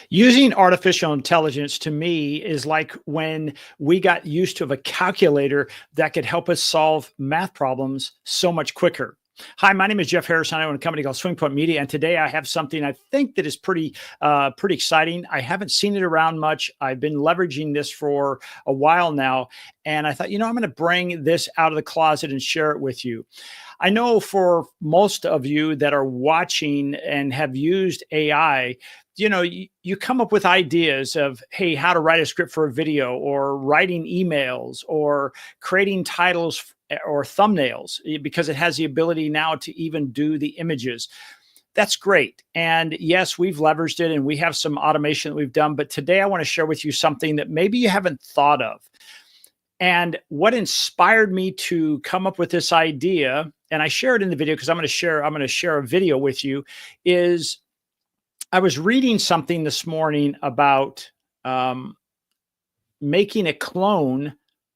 Using artificial intelligence to me is like when we got used to a calculator that could help us solve math problems so much quicker. Hi, my name is Jeff Harrison. I own a company called SwingPointMedia, and today I have something I think that is pretty exciting. I haven't seen it around much. I've been leveraging this for a while now, and I thought, I'm going to bring this out of the closet and share it with you. I know for most of you that are watching and have used AI, you come up with ideas of, hey, how to write a script for a video, or writing emails, or creating titles or thumbnails, because it has the ability now to even do the images. That's great. And yes, we've leveraged it and we have some automation that we've done. But today I want to share with you something that maybe you haven't thought of. And what inspired me to come up with this idea, and I share it in the video because I'm going to share a video with you, is I was reading something this morning about making a clone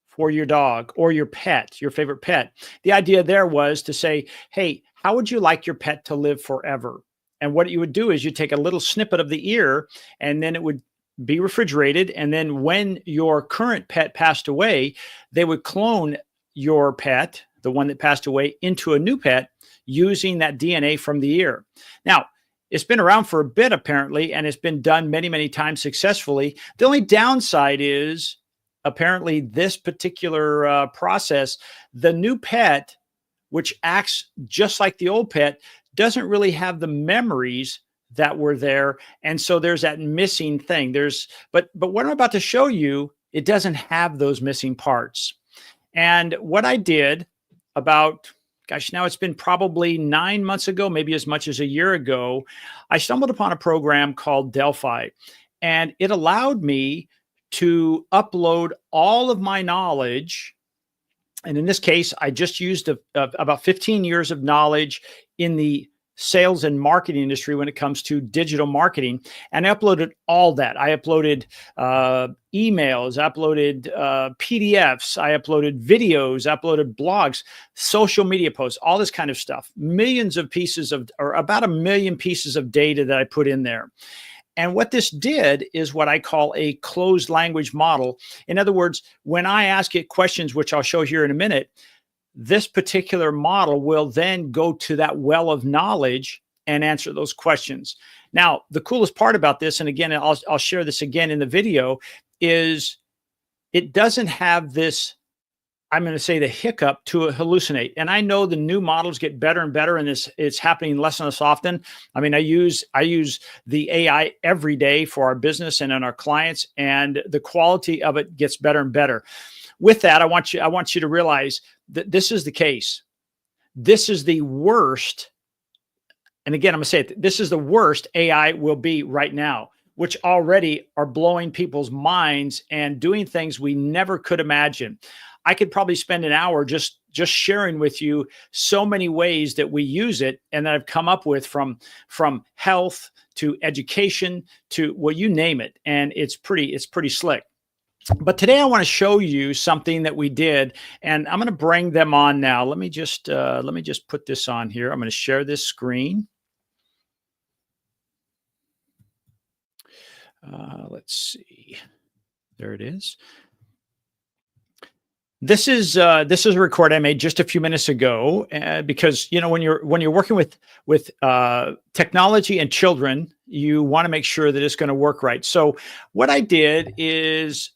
for your dog or your pet, your favorite pet. The idea there was to say, hey, how would you like your pet to live forever? And what you would do is you take a little snippet of the ear, and then it would be refrigerated. And then when your current pet passed away, they would clone your pet, the one that passed away, into a new pet using that DNA from the ear. Now, it's been around for a bit, apparently, and it's been done many, many times successfully. The only downside is, apparently, this particular process, the new pet, which acts just like the old pet, doesn't really have the memories that were there. And so there's that missing thing. But what I'm about to show you, it doesn't have those missing parts. And what I did about, gosh, now it's been probably 9 months ago, maybe as much as a year ago, I stumbled upon a program called Delphi, and it allowed me to upload all of my knowledge. And in this case, I just used about 15 years of knowledge in the sales and marketing industry when it comes to digital marketing. And I uploaded all that. I uploaded emails, I uploaded PDFs, I uploaded videos, I uploaded blogs, social media posts, all this kind of stuff. Millions of pieces of, or about 1 million pieces of data that I put in there. And what this did is what I call a closed language model. In other words, when I ask it questions, which I'll show here in a minute, this particular model will then go to that well of knowledge and answer those questions. Now, the coolest part about this, and again, I'll share this again in the video, is it doesn't have this, I'm going to say, the hiccup to hallucinate. And I know the new models get better and better, and it's happening less and less often. I mean, I use the AI every day for our business and on our clients, and the quality of it gets better and better. With that, I want you to realize that this is the case. This is the worst. And again, I'm going to say it, this is the worst AI will be right now, which already are blowing people's minds and doing things we never could imagine. I could probably spend an hour just sharing with you so many ways that we use it and that I've come up with, from health to education to, well, you name it. And it's pretty slick. But today I want to show you something that we did, and I'm going to bring them on now. Let me just put this on here. I'm going to share this screen. Let's see. There it is. This is a record I made just a few minutes ago, because when you're working with technology and children, you want to make sure that it's going to work right. So what I did is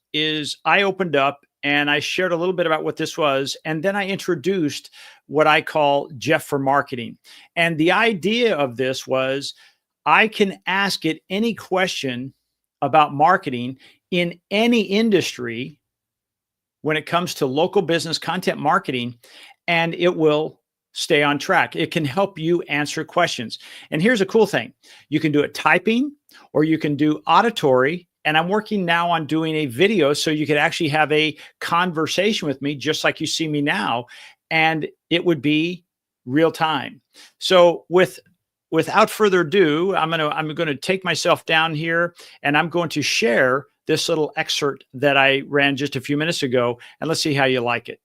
I opened up and I shared a little bit about what this was, and then I introduced what I call Jeff for Marketing. And the idea of this was I can ask it any question about marketing in any industry when it comes to local business content marketing, and it will stay on track. It can help you answer questions. And here's a cool thing. You can do it typing, or you can do auditory. And I'm working now on doing a video so you could actually have a conversation with me, just like you see me now, and it would be real time. So without further ado, I'm going to take myself down here, and I'm going to share this little excerpt that I ran just a few minutes ago, and let's see how you like it.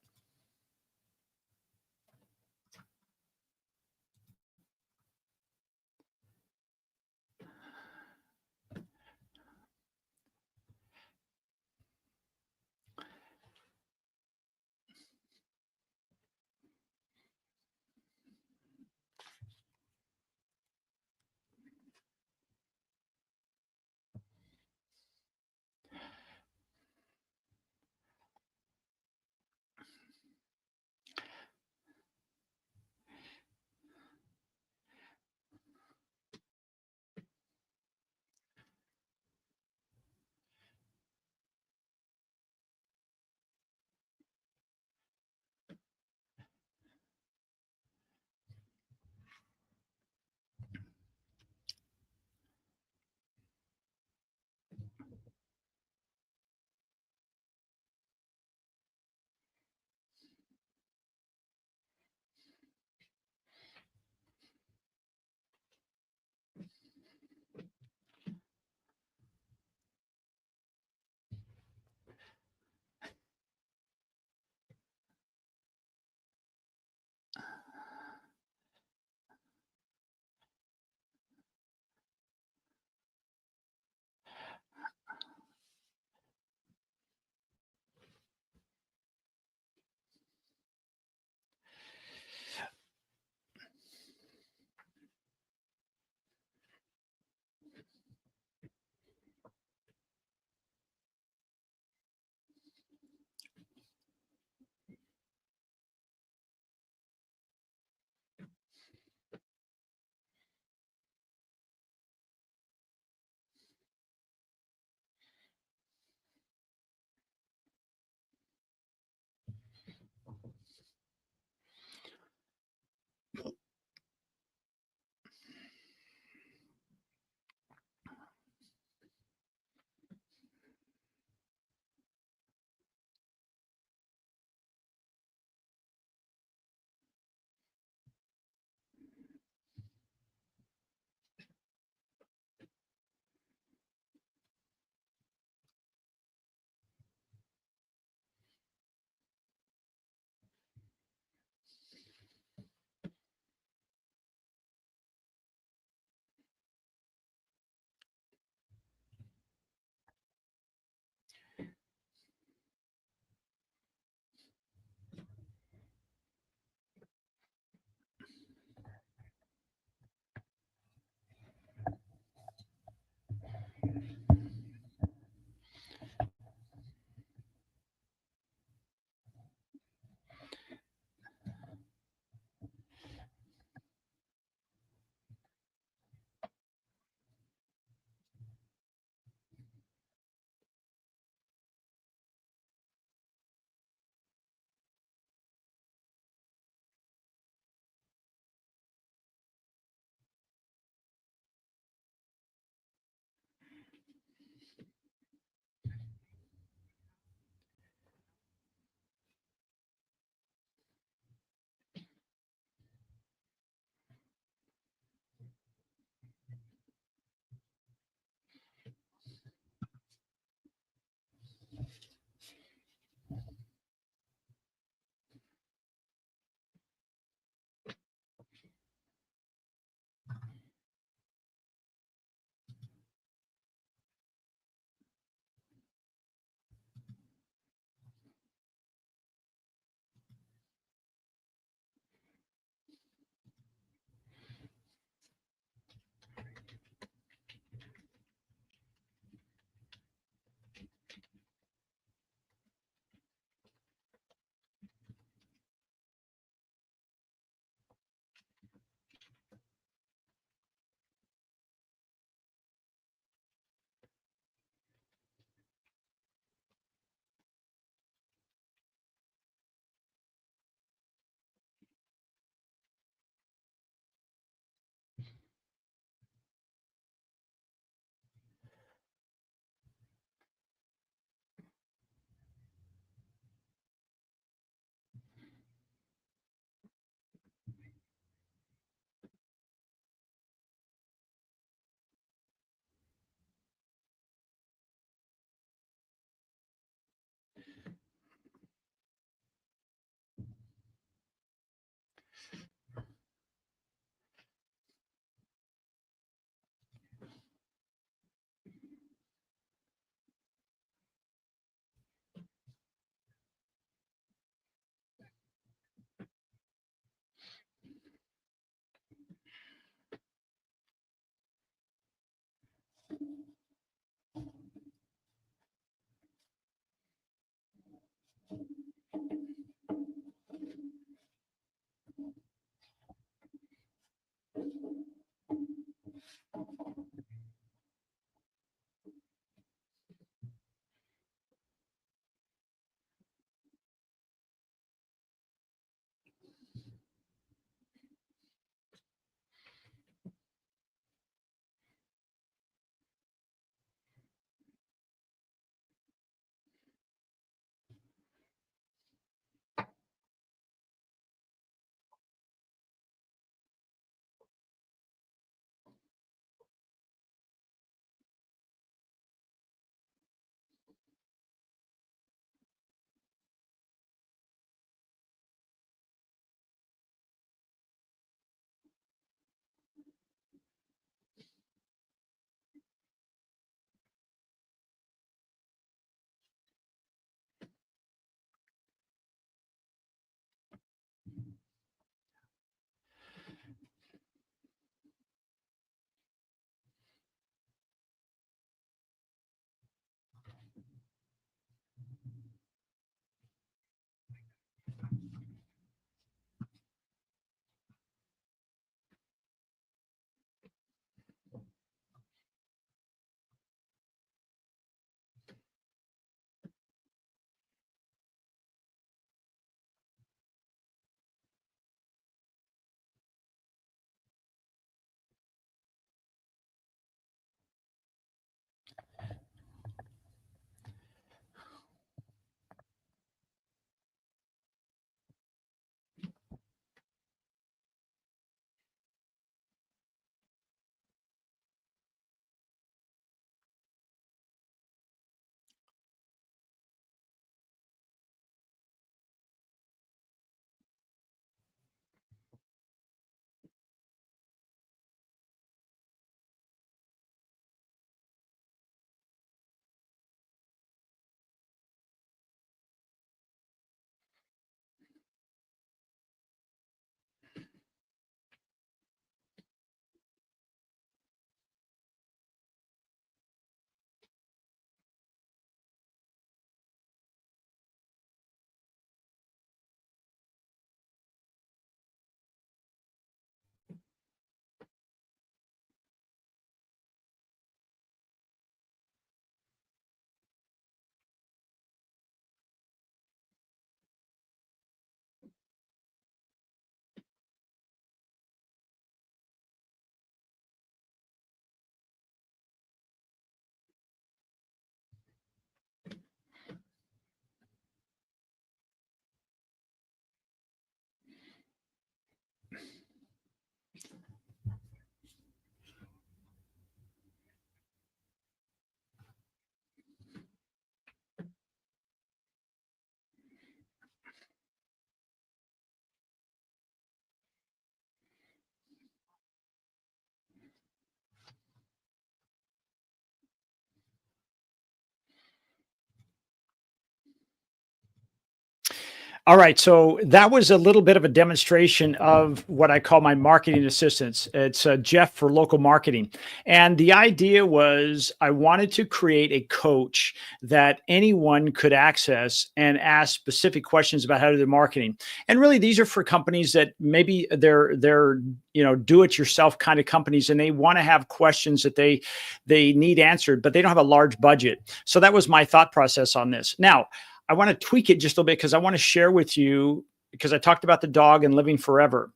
All right, so that was a little bit of a demonstration of what I call my marketing assistants. It's Jeff for local marketing. And the idea was I wanted to create a coach that anyone could access and ask specific questions about how to do marketing. And really, these are for companies that maybe they're do it yourself kind of companies, and they want to have questions that they need answered, but they don't have a large budget. So that was my thought process on this. Now, I want to tweak it just a little bit because I want to share with you, because I talked about the dog and living forever.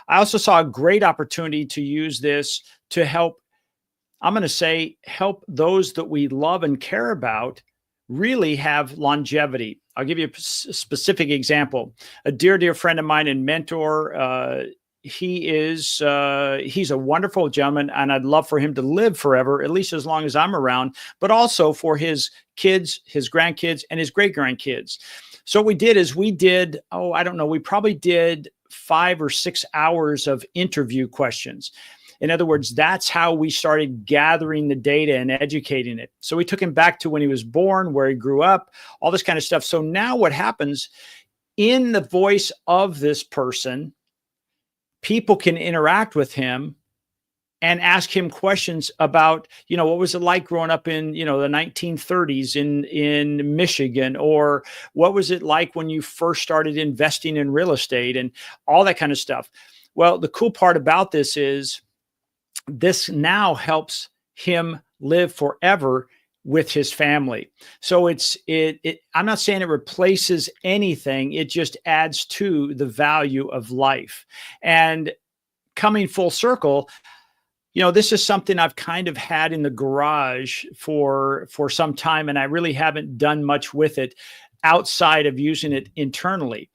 I also saw a great opportunity to use this to help, I'm going to say, help those that we love and care about really have longevity. I'll give you a specific example. A dear friend of mine and mentor, he's a wonderful gentleman, and I'd love for him to live forever, at least as long as I'm around, but also for his kids, his grandkids, and his great grandkids. So what we did is we did, oh, I don't know, we probably did 5 or 6 hours of interview questions. In other words, that's how we started gathering the data and educating it. So we took him back to when he was born, where he grew up, all this kind of stuff. So now what happens in the voice of this person, people can interact with him and ask him questions about, what was it like growing up in, the 1930s in Michigan, or what was it like when you first started investing in real estate and all that kind of stuff. Well, the cool part about this is this now helps him live forever with his family. So I'm not saying it replaces anything. It just adds to the value of life. And coming full circle, this is something I've kind of had in the garage for some time, and I really haven't done much with it outside of using it internally.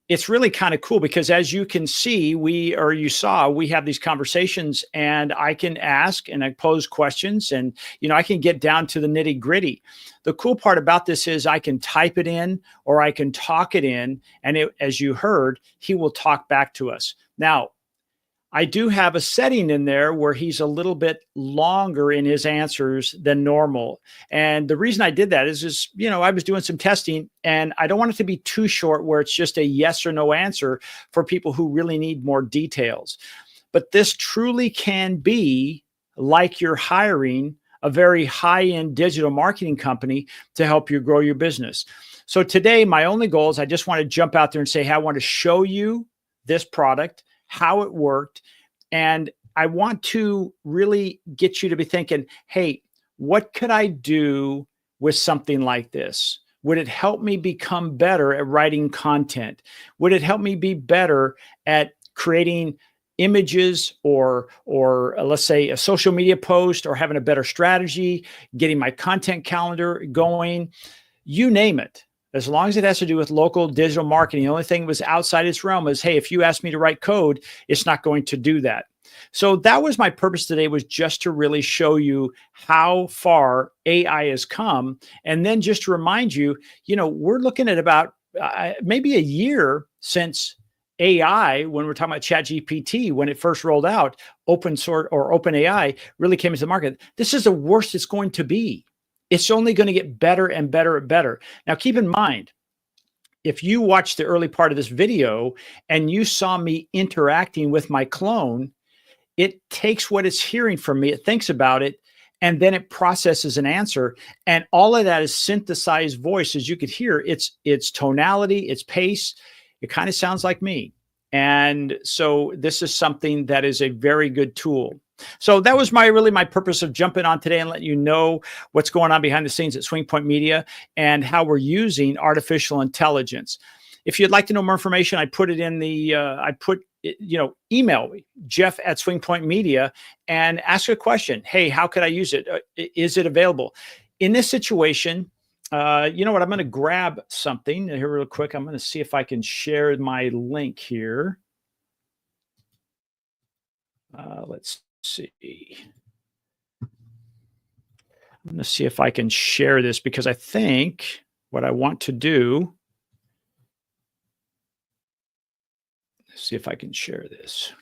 It's really kind of cool because, as you can see, we have these conversations, and I can ask and I pose questions, and I can get down to the nitty gritty. The cool part about this is I can type it in or I can talk it in, and as you heard, he will talk back to us. Now, I do have a setting in there where he's a little bit longer in his answers than normal. And the reason I did that is, I was doing some testing, and I don't want it to be too short where it's just a yes or no answer for people who really need more details. But this truly can be like you're hiring a very high-end digital marketing company to help you grow your business. So today, my only goal is I just want to jump out there and say, hey, I want to show you this product, how it worked. And I want to really get you to be thinking, hey, what could I do with something like this? Would it help me become better at writing content? Would it help me be better at creating images or let's say a social media post, or having a better strategy, getting my content calendar going? You name it. As long as it has to do with local digital marketing, the only thing that was outside its realm is, hey, if you ask me to write code, it's not going to do that. So that was my purpose today, was just to really show you how far AI has come. And then just to remind you, we're looking at about maybe a year since AI, when we're talking about ChatGPT, when it first rolled out, open source or open AI really came into the market. This is the worst it's going to be. It's only going to get better and better and better. Now, keep in mind, if you watched the early part of this video and you saw me interacting with my clone, it takes what it's hearing from me, it thinks about it, and then it processes an answer. And all of that is synthesized voice. As you could hear, it's tonality, its pace. It kind of sounds like me. And so this is something that is a very good tool. So that was my purpose of jumping on today and letting you know what's going on behind the scenes at SwingPoint Media and how we're using artificial intelligence. If you'd like to know more information, I put it in the, email me, Jeff@SwingPointMedia, and ask a question. Hey, how could I use it? Is it available? In this situation, you know what? I'm going to grab something here real quick. I'm going to see if I can share my link here. Let's see. I'm going to see if I can share this, because I think what I want to do, see if I can share this.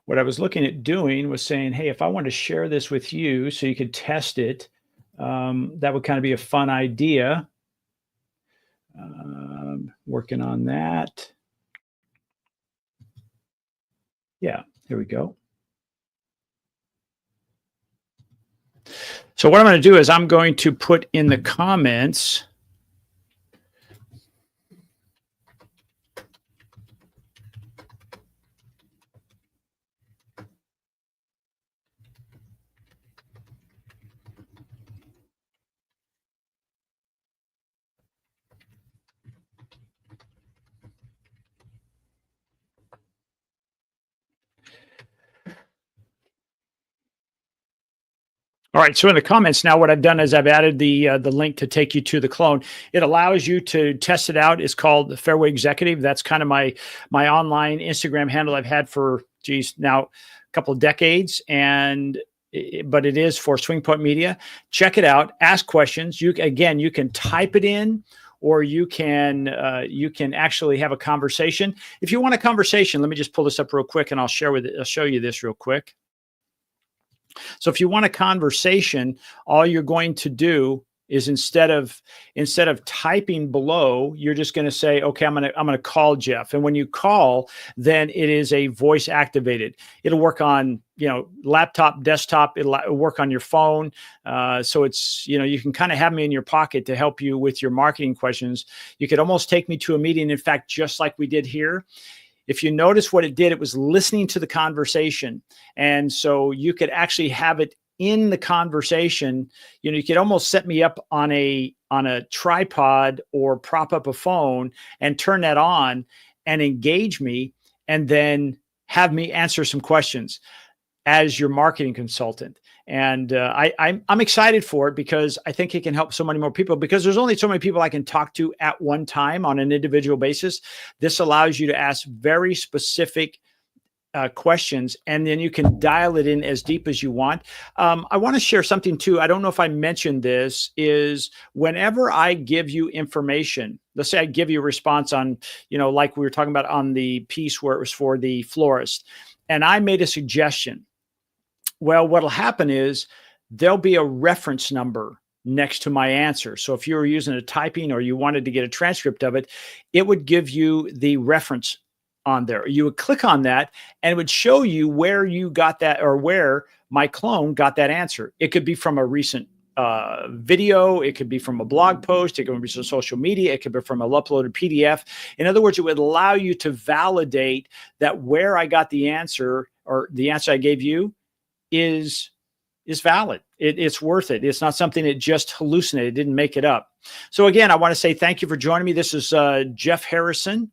what I was looking at doing was saying, hey, if I want to share this with you so you could test it, that would kind of be a fun idea. Working on that. Yeah, here we go. So what I'm going to do is I'm going to put in the comments. All right, so in the comments now, what I've done is I've added the link to take you to the clone. It allows you to test it out. It's called the Fairway Executive. That's kind of my online Instagram handle I've had for now a couple of decades, but it is for SwingPoint Media. Check it out. Ask questions. You can type it in, or you can actually have a conversation. If you want a conversation, let me just pull this up real quick, and I'll show you this real quick. So if you want a conversation, all you're going to do is instead of typing below, you're just going to say, okay, I'm going to call Jeff. And when you call, then it is a voice activated. It'll work on, laptop, desktop, it'll work on your phone. So it's, you can kind of have me in your pocket to help you with your marketing questions. You could almost take me to a meeting. In fact, just like we did here. If you notice what it did, it was listening to the conversation. And so you could actually have it in the conversation. You could almost set me up on a tripod or prop up a phone and turn that on and engage me, and then have me answer some questions as your marketing consultant. And I'm excited for it because I think it can help so many more people, because there's only so many people I can talk to at one time on an individual basis. This allows you to ask very specific questions, and then you can dial it in as deep as you want. I want to share something too. I don't know if I mentioned this, is whenever I give you information, let's say I give you a response on, like we were talking about on the piece where it was for the florist, and I made a suggestion. Well, what'll happen is there'll be a reference number next to my answer. So if you were using a typing or you wanted to get a transcript of it, it would give you the reference on there. You would click on that and it would show you where you got that, or where my clone got that answer. It could be from a recent video. It could be from a blog post. It could be from social media. It could be from an uploaded PDF. In other words, it would allow you to validate that where I got the answer, or the answer I gave you, is valid. It's worth it. It's not something that just hallucinated, didn't make it up. So again, I want to say thank you for joining me. This is Jeff Harrison.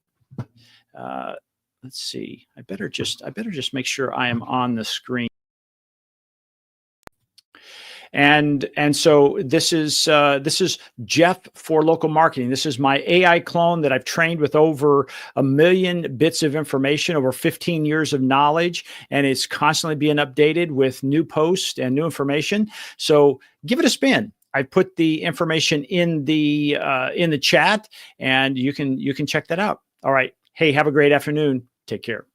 Let's see. I better just make sure I am on the screen. And so this is Jeff for local marketing. This is my AI clone that I've trained with over 1 million bits of information, over 15 years of knowledge, and it's constantly being updated with new posts and new information. So give it a spin. I put the information in the chat, and you can check that out. All right. Hey, have a great afternoon. Take care.